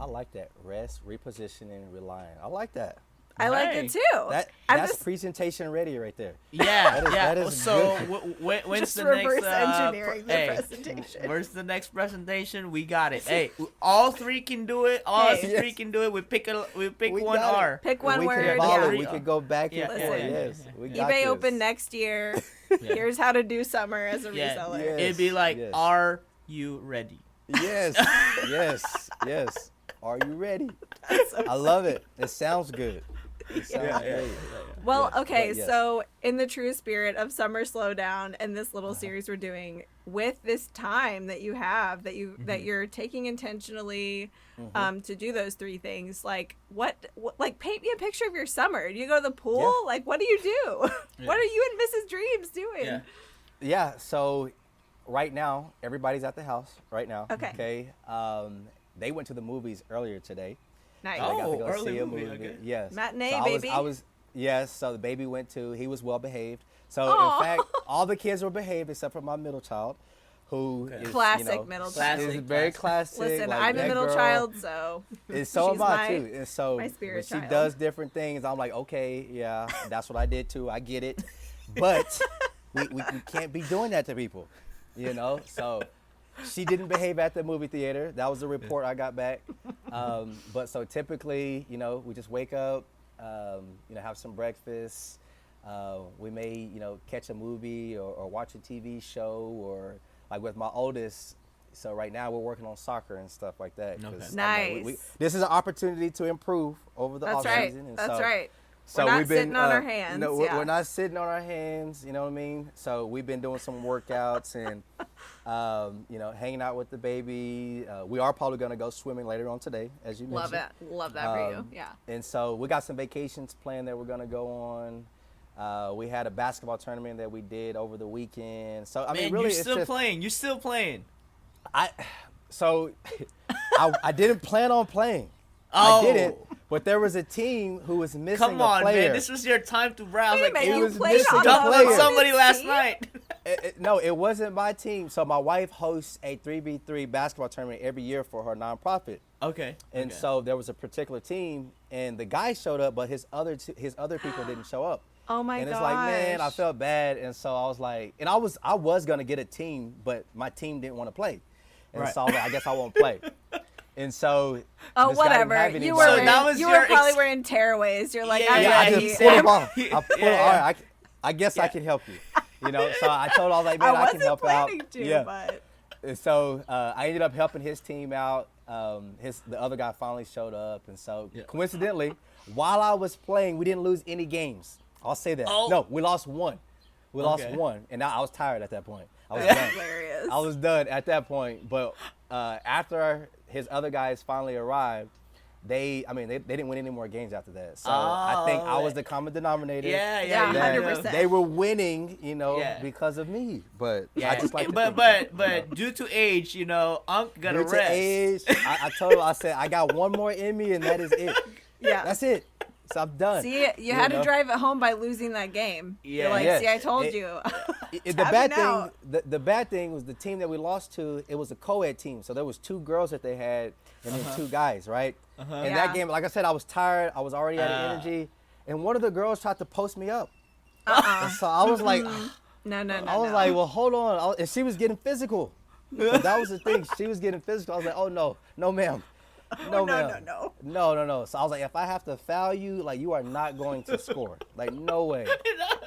I like that. Rest, repositioning, relying. I like that. I like Hey. it too. That's I'm just presentation ready right there. Yeah, That yeah. is So good. when's just the reverse next engineering the hey, presentation. Where's the next presentation? We got it. Hey, all three can do it. All Hey. three can do it. We pick We one got it. R. Pick one we word. Can follow, Yeah. We could go back Yeah, and yeah, forth. yeah, Yes. yeah, We yeah. got eBay this. open next year. Yeah. Here's how to do summer as a Yeah. reseller. Yeah. It'd be like, Yes. are you ready? Yes. Yes. Yes. Are you ready? I love it. It sounds good. It sounds great. Well, Yes, okay, but yes. so in the true spirit of Summer Slowdown and this little series we're doing, with this time that you have, that you're taking intentionally to do those three things, like what like paint me a picture of your summer. Do you go to the pool? Yeah. Like, what do you do? What are you and Mrs. Dreams doing? Yeah. Yeah. So right now, everybody's at the house right now. Okay. They went to the movies earlier today. Nice. I got to Oh, go early see a movie, movie. okay. Yes. Matinee, so baby. Yes. So the baby went to. He was well behaved. So Aw. in fact, all the kids were behaved except for my middle child, who is Classic middle child. Is very classic. Listen, like I'm a that middle girl. child, so And so she's am I my- too. And so my when spirit she child. does different things, I'm like, okay, yeah, that's what I did too. I get it. But we can't be doing that to people, So she didn't behave at the movie theater. That was the report I got back. But so typically, we just wake up, have some breakfast. We may, catch a movie or watch a TV show, or like with my oldest. So right now we're working on soccer and stuff like that. 'Cause Okay. I'm like, Nice. this is an opportunity to improve over the that's off right. season. And That's so, right. So We're not we've been sitting on our hands, No, we're, yeah. we're not sitting on our hands. You know what I mean? So we've been doing some workouts and hanging out with the baby. We are probably going to go swimming later on today, as you Love mentioned. it. Love that for you. Yeah. And so we got some vacations planned that we're going to go on. We had a basketball tournament that we did over the weekend. So I mean, Man, really, you're it's still just, playing. You're still playing. I didn't plan on playing. Oh. I didn't. But there was a team who was missing Come a on, player. man. This was your time to browse. Wait a Like, minute, it you was played missing on a the dumped player. on somebody women's last team? night. No, it wasn't my team. So my wife hosts a 3v3 basketball tournament every year for her nonprofit. Okay. And okay. so there was a particular team, and the guy showed up, but his other people didn't show up. Oh my And gosh. it's like, man, I felt bad, and so I was like, and I was gonna get a team, but my team didn't want to play, and Right. so I was like, I guess I won't play. And so Oh, this guy didn't whatever. have You anybody. were, So that was you your were probably ex- wearing tearaways. You're like, Yeah, I'm yeah, I out he- here. just pulled him off. Yeah, I pulled yeah. all right, I guess I can help you. So I told him, I was like, man, I, can wasn't help out. planning to, Yeah. but And so I ended up helping his team out. The other guy finally showed up, and so Yeah. coincidentally, while I was playing, we didn't lose any games. I'll say that. Oh. No, we lost one. We lost Okay. one, and I was tired at that point. I was that's done. hilarious. I was done at that point. But after his other guys finally arrived, they didn't win any more games after that. So I think I was the common denominator. Yeah, Yeah, yeah, 100%. They were winning, Yeah. because of me. But Yeah, I just like to but think but due to age, Unc got due to to rest. age, I told him, I said, I got one more in me, and that is it. Yeah. That's it. So I'm done. See, you had to drive it home by losing that game. Yeah. You're like, Yes. see, I told you. The Tap bad it thing, out. the bad thing was the team that we lost to. It was a co-ed team, so there was 2 girls that they had, and then 2 guys, right? And Yeah. that game, like I said, I was tired. I was already out of energy, and one of the girls tried to post me up. And so I was like, No. I was like, well, hold on, and she was getting physical. So that was the thing. She was getting physical. I was like, oh no, ma'am. No, ma'am. No. So I was like, if I have to foul you, like, you are not going to score. Like, no way.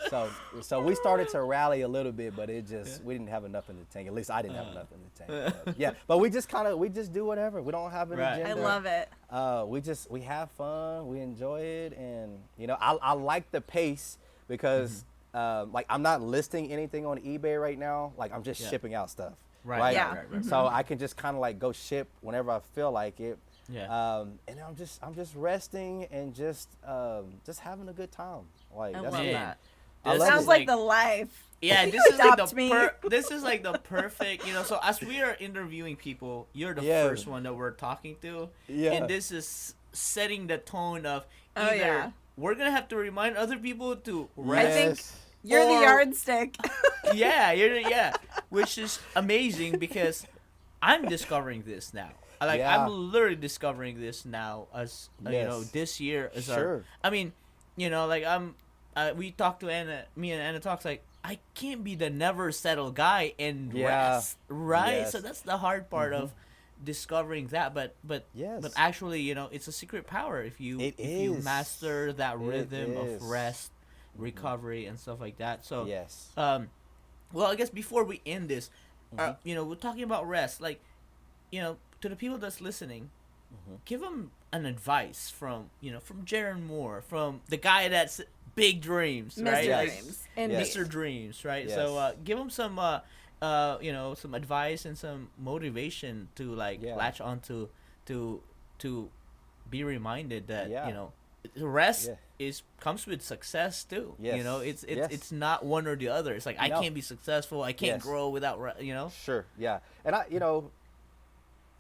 So we started to rally a little bit, but it just, we didn't have enough in the tank. At least I didn't have enough in the tank. But, yeah, but we just do whatever. We don't have an Right. agenda. I love it. We have fun. We enjoy it. And, I like the pace because, like, I'm not listing anything on eBay right now. Like, I'm just shipping out stuff. Right. Yeah. Right. So I can just kind of like go ship whenever I feel like it. Yeah. And I'm just resting and just having a good time. Like, I that's love it. that. I love Sounds it. like the life. Yeah, You this is like adopt me. this is like the perfect, so as we are interviewing people, you're the Yeah. first one that we're talking to. Yeah. And this is setting the tone of Oh, either yeah. we're going to have to remind other people to I rest. think you're Or- the yardstick. Yeah, which is amazing because I'm discovering this now. Like, Yeah. I'm literally discovering this now as Yes. this year as Sure. like we talked to Anna, me and Anna talks, like, I can't be the never settle guy and Yeah. rest, right? Yes. So that's the hard part of discovering that, but Yes. actually, it's a secret power if you It you is. master that rhythm is. of rest, recovery, and stuff like that. So Yes. well, I guess before we end this, we're talking about rest. Like, to the people that's listening, give them an advice from Gerron Moore, from the guy that's big dreams, right? Mr. Yes. Dreams. Yes. Indeed. Mr. Dreams, right? Yes. So give them some, some advice and some motivation to Yeah. latch on to be reminded that Yeah. rest Yeah. comes with success too. Yes. Yes. It's not one or the other. It's like I No. can't be successful. I can't Yes. grow without Sure. Yeah. And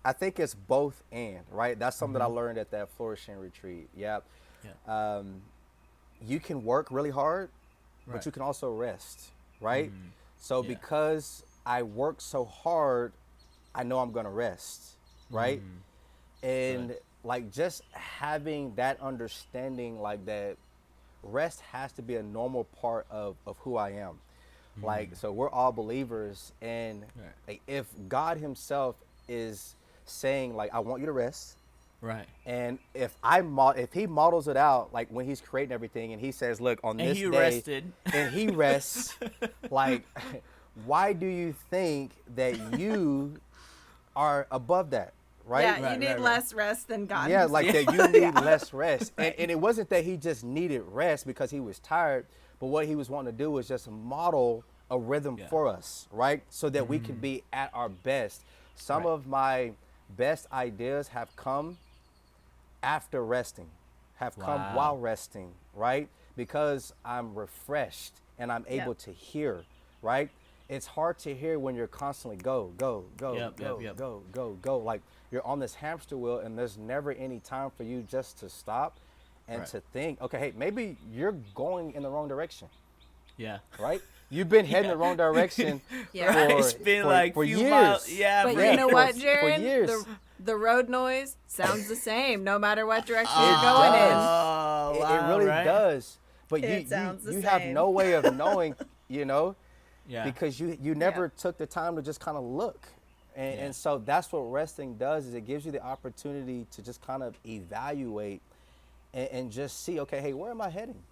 I think it's both and, right? That's something that I learned at that flourishing retreat. Yeah. Yeah. You can work really hard, Right. but you can also rest, right? Mm. So Yeah. because I work so hard, I know I'm going to rest, right? And like just having that understanding, like that rest has to be a normal part of who I am. Like, so we're all believers, and Right. like, if God himself is saying, like, I want you to rest, Right. and if he models it out, like when he's creating everything, and he says, look, on And this he day, rested. and he rests, like, why do you think that you are above that, right? Yeah, you Right, need right. less rest than God. Yeah, himself. like that you need less rest. And it wasn't that he just needed rest because he was tired, but what he was wanting to do was just model a rhythm Yeah. for us, right? So that we can be at our best. Some Right. of my best ideas have come after resting, have come Wow. while resting, right? Because I'm refreshed and I'm Yeah. able to hear, right? It's hard to hear when you're constantly go, Yep, go, yep. go. Like you're on this hamster wheel and there's never any time for you just to stop and Right. to think, okay, hey, maybe you're going in the wrong direction, Yeah. right? You've been heading the wrong direction Yeah. for, It's been for, like for few years. miles. Yeah, But right. you know for- what, for Gerron? years. The road noise sounds the same no matter what direction It you're going in. Oh, It wow, really right? does. But It sounds the you have same. no way of knowing, Yeah. because you never took the time to just kind of look. And so that's what resting does, is it gives you the opportunity to just kind of evaluate and just see, okay, hey, where am I heading?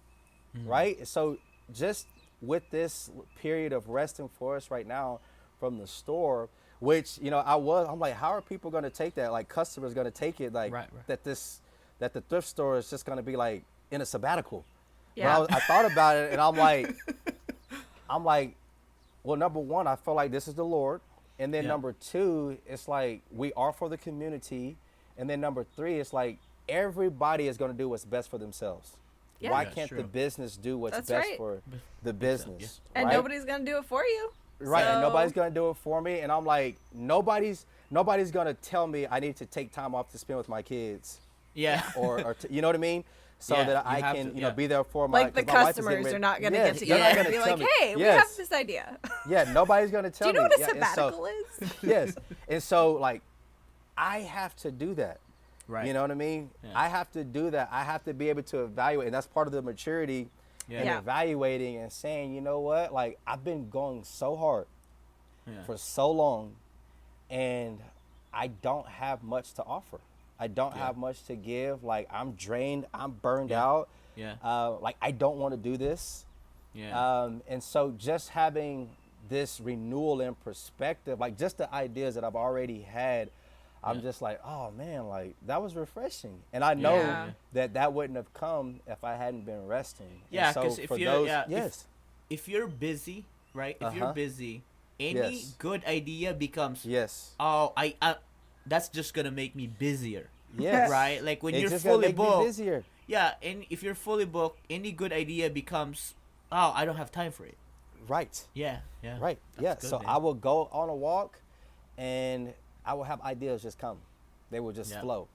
Right? So just with this period of resting for us right now from the store, which, I'm like, how are people going to take that? Like customers going to take it like Right. that the thrift store is just going to be like in a sabbatical. Yeah. But I thought about it and I'm like, well, number one, I feel like this is the Lord. And then Yeah. number two, it's like we are for the community. And then number three, it's like everybody is going to do what's best for themselves. Yeah. Why Yeah, can't true. the business do what's That's best right. for the business? And right? nobody's gonna do it for you. Right, and So- nobody's gonna do it for me. And I'm like, nobody's gonna tell me I need to take time off to spend with my kids, Yeah. or you know what I mean? So Yeah, that you I have can, to, you know, yeah. be there for my. Like the 'cause my wife is getting customers ready- are not gonna Yes, get they're together not and gonna be tell like, me. "Hey, we Yes. have this idea." Yeah, nobody's gonna tell Do you know me. what a Yeah, and so- sabbatical is? Yes, and so like, I have to do that. Right. You know what I mean? Yeah. I have to do that. I have to be able to evaluate, and that's part of the maturity Yeah. and Yeah. evaluating and saying, you know what? Like, I've been going so hard Yeah. for so long, and I don't have much to offer. I don't Yeah. have much to give. Like, I'm drained. I'm burned Yeah. out. Yeah. Like, I don't want to do this. Yeah. And so just having this renewal in perspective, like just the ideas that I've already had, I'm Yeah. just like, oh man, like that was refreshing. And I know Yeah. that wouldn't have come if I hadn't been resting. Yeah, And so 'cause if for you're- those, yeah, if- yes, If you're busy, right? If you're Uh-huh. busy, any Yes. good idea becomes, yes, oh, I that's just gonna make me busier. yes, Right? Like when It's you're just gonna fully make me booked. busier. Yeah, and if you're fully booked, any good idea becomes, oh, I don't have time for it. Right, Yeah, yeah. right, That's yeah. good, So man. I will go on a walk, and I will have ideas just come. They will just Yeah. flow.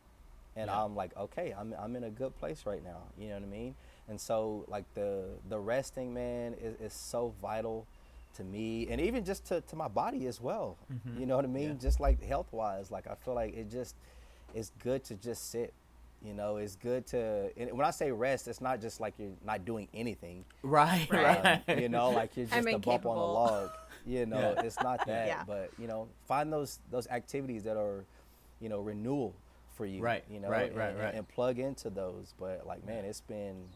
And Yeah. I'm like, okay, I'm in a good place right now. You know what I mean? And so like the resting, man, is so vital to me, and even just to my body as well. Mhm. You know what I mean? Yeah. Just like health wise, like I feel like it's good to just sit. You know, it's good to, and when I say rest, it's not just like you're not doing anything. Right, Right. right. You know, like you're just I'm a bump on a incapable. log. You know, Yeah. it's not that. Yeah. But you know, find those activities that are, you know, renewal for you. Right, You know, right, and, right, and- right. and plug into those. But like, man, it's been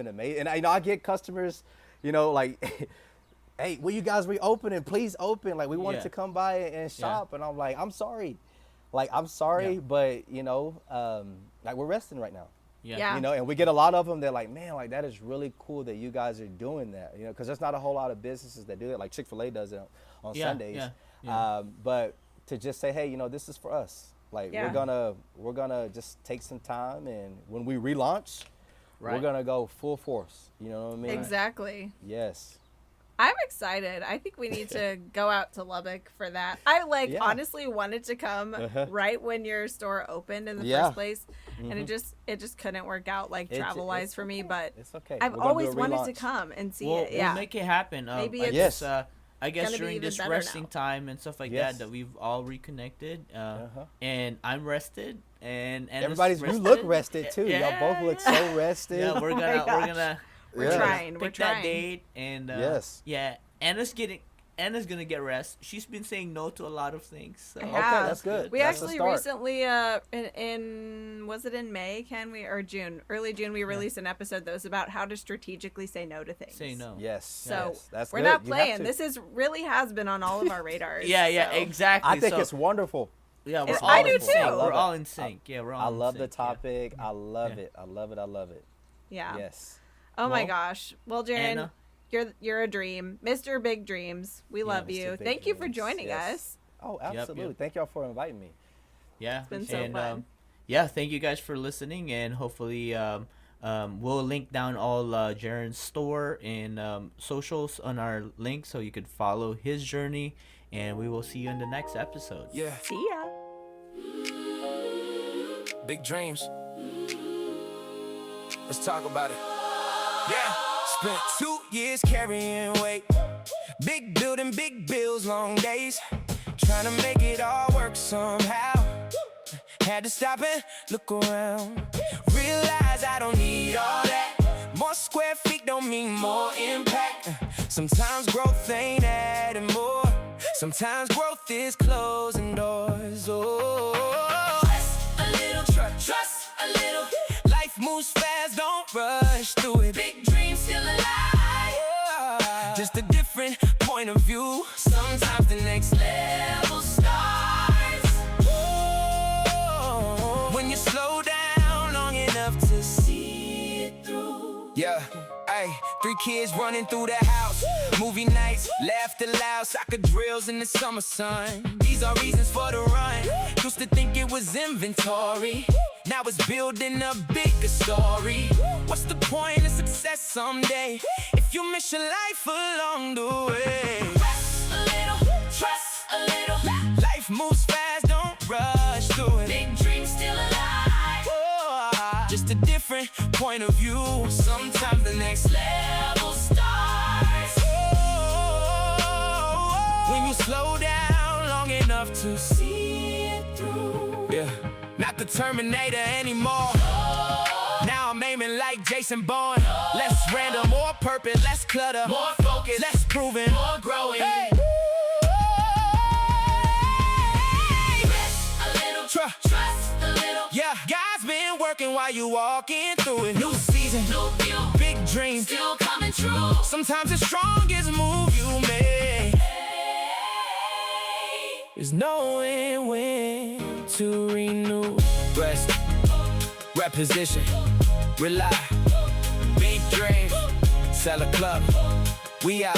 amazing. And I know I get customers, you know, like, hey, will you guys reopen? And please open. Like, we wanted Yeah. to come by and shop. And I'm like, I'm sorry. Like, I'm sorry, Yeah. but you know, like we're resting right now. Yeah. You know, and we get a lot of them. They're like, man, like that is really cool that you guys are doing that. You know, because there's not a whole lot of businesses that do it. Like Chick-fil-A does it on Yeah, Sundays. yeah, yeah. But to just say, hey, you know, this is for us. Like Yeah. we're gonna just take some time, and when we relaunch, we're Right. gonna go full force. You know what I mean? Exactly. Yes. I'm excited. I think we need to go out to Lubbock for that. I Yeah. honestly wanted to come Uh-huh. right when your store opened in the Yeah. first place, and it just couldn't work out like It- travel wise it's for me. But It's okay. I've We're gonna do always a wanted to relaunch. come and see We'll, it. Yeah. we'll make it happen. Maybe I it's Yes. guess, I guess gonna be during even this better resting now. time and stuff like Yes. that we've all reconnected. Uh-huh. And I'm rested, and Everybody's rested. you look rested too. Yeah, Y'all both look yeah. so rested. Yeah, we're Oh my gonna gosh. gonna We're Yeah. trying. pick We're that trying. date, and Yes. yeah, Anna's gonna get rest. She's been saying no to a lot of things. So. I Okay, have. that's good. We That's a actually start. recently, in was it in May? Or June? Early June, we released an episode that was about how to strategically say no to things. Say no. Yes. So yes, that's we're good. not You have playing. to. This is really has been on all of our radars. Yeah, so. exactly. I think so, it's wonderful. yeah, we're It's- all I do in sync. too. I love We're it. all in sync. Yeah, we're all. I in love the sync, yeah. topic. I love Yeah. it. I love it. I love it. Yeah. Yes. Oh my Well, gosh. Well, Gerron, Anna. you're a dream, Mr. Big Dreams. We love Mr. you. Big Thank you for Dreams. joining Yes. us. Oh, absolutely. yep. Thank y'all for inviting me. Yeah, It's been so and, fun. yeah, thank you guys for listening, and hopefully, we'll link down all Gerron's store and socials on our link, so you could follow his journey, and we will see you in the next episode. Yeah, See ya. big dreams. Let's talk about it. Yeah, spent 2 years carrying weight. Big building, big bills, long days. Trying to make it all work somehow. Had to stop and look around. Realize I don't need all that. More square feet don't mean more impact. Sometimes growth ain't adding more. Sometimes growth is closing doors. Oh, a little trust a little. Life moves fast, don't rush through it. Big dreams still alive. Just a different point of view. Sometimes the next level starts. Oh, when you slow down long enough to see it through. Yeah, hey, 3 kids running through the house. Movie nights, laughter loud, soccer drills in the summer sun. These are reasons for the run. Used to think it was inventory. Now it's building a bigger story. What's the point of success someday if you miss your life along the way? Rest a little, trust a little. Life moves fast, don't rush through it. Big dreams still alive. Oh, just a different point of view. Sometimes the next level starts. Oh, when you slow down long enough to see it through. Yeah, not the Terminator anymore. Now I'm aiming like Jason Bourne. Less random, more purpose, less clutter, more focus, less proven, more growing. Hey. Rest a little, trust a little. Yeah, God's been working while you walking through it. New season, new view, big dreams still coming true. Sometimes the strongest move you make is knowing when to renew. Rest, reposition, rely, big dreams, sell a club, we out.